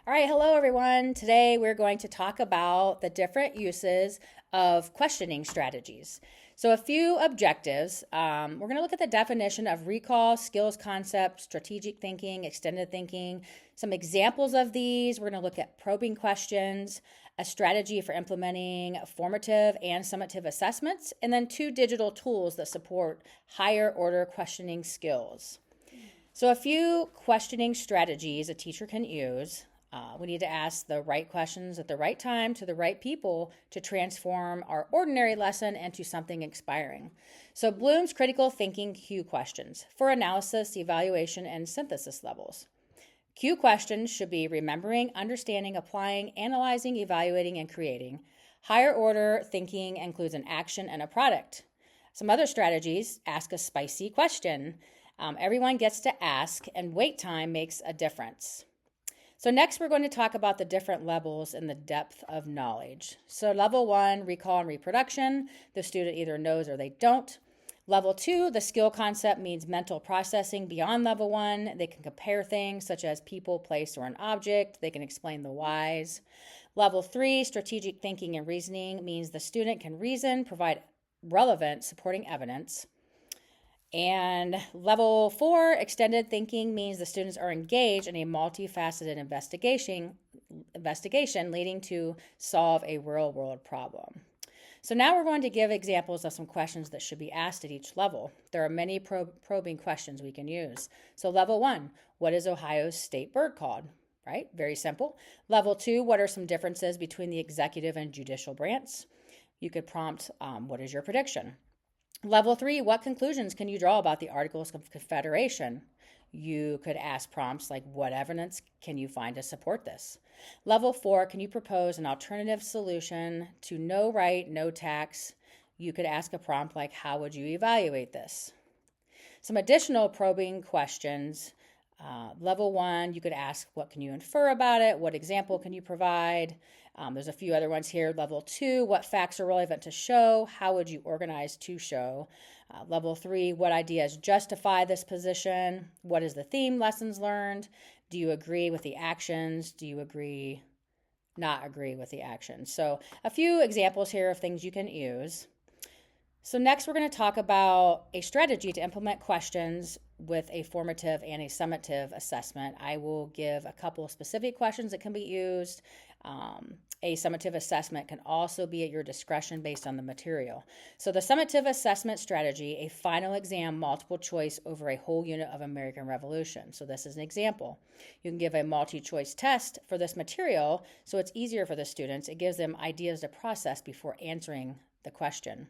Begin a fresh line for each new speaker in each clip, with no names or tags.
All right, hello everyone. Today we're going to talk about the different uses of questioning strategies. So, a few objectives. We're going to look at the definition of recall, skills concept, strategic thinking, extended thinking, some examples of these. We're going to look at probing questions, a strategy for implementing formative and summative assessments, and then two digital tools that support higher order questioning skills. So, a few questioning strategies a teacher can use. We need to ask the right questions at the right time to the right people to transform our ordinary lesson into something inspiring. So, Bloom's critical thinking Q questions for analysis, evaluation, and synthesis levels. Q questions should be remembering, understanding, applying, analyzing, evaluating, and creating. Higher order thinking includes an action and a product. Some other strategies: ask a spicy question. Everyone gets to ask, and wait time makes a difference. So next we're going to talk about the different levels and the depth of knowledge. So level 1, recall and reproduction. The student either knows or they don't. Level 2, the skill concept means mental processing beyond level 1. They can compare things such as people, place, or an object. They can explain the whys. Level 3, strategic thinking and reasoning means the student can reason, provide relevant supporting evidence. And level 4, extended thinking, means the students are engaged in a multifaceted investigation leading to solve a real world problem. So now we're going to give examples of some questions that should be asked at each level. There are many probing questions we can use. So level 1, what is Ohio's state bird called? Right? Very simple. Level 2, what are some differences between the executive and judicial branch? You could prompt, what is your prediction? Level 3, what conclusions can you draw about the Articles of Confederation? You could ask prompts like, what evidence can you find to support this? Level 4, can you propose an alternative solution to no right, no tax? You could ask a prompt like, how would you evaluate this? Some additional probing questions. Level 1, you could ask, what can you infer about it? What example can you provide? There's a few other ones here. Level 2, what facts are relevant to show? How would you organize to show? Level 3, what ideas justify this position? What is the theme, lessons learned? Do you agree with the actions? Do you not agree with the actions? So a few examples here of things you can use. So next we're going to talk about a strategy to implement questions with a formative and a summative assessment. I will give a couple of specific questions that can be used. A summative assessment can also be at your discretion based on the material. So the summative assessment strategy, a final exam multiple choice over a whole unit of American Revolution. So this is an example. You can give a multi-choice test for this material so it's easier for the students. It gives them ideas to process before answering the question.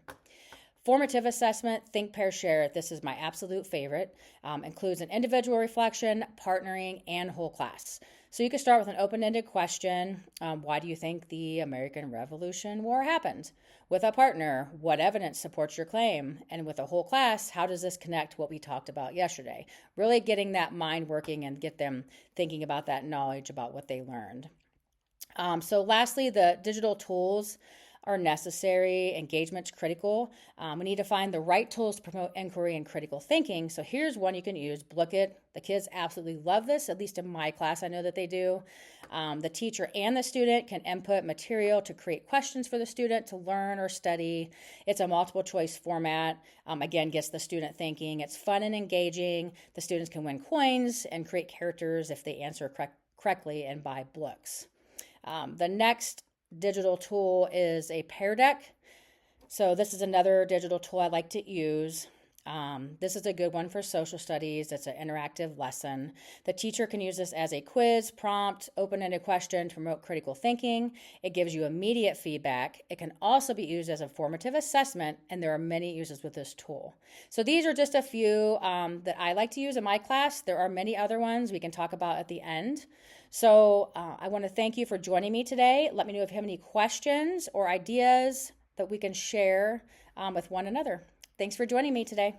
Formative assessment, think, pair, share. This is my absolute favorite. Includes an individual reflection, partnering, and whole class. So you can start with an open-ended question. Why do you think the American Revolution War happened? With a partner, what evidence supports your claim? And with a whole class, how does this connect to what we talked about yesterday? Really getting that mind working and get them thinking about that knowledge about what they learned. So lastly, the digital tools are necessary. Engagement's critical. We need to find the right tools to promote inquiry and critical thinking. So here's one you can use, Blooket. The kids absolutely love this, at least in my class, I know that they do. The teacher and the student can input material to create questions for the student to learn or study. It's a multiple choice format. Again, gets the student thinking. It's fun and engaging. The students can win coins and create characters if they answer correctly and buy books. The next digital tool is a Pear Deck. So this is another digital tool I like to use. This is a good one for social studies. It's an interactive lesson. The teacher can use this as a quiz, prompt, open-ended question to promote critical thinking. It gives you immediate feedback. It can also be used as a formative assessment, and there are many uses with this tool. So these are just a few that I like to use in my class. There are many other ones we can talk about at the end. So I want to thank you for joining me today. Let me know if you have any questions or ideas that we can share with one another. Thanks for joining me today.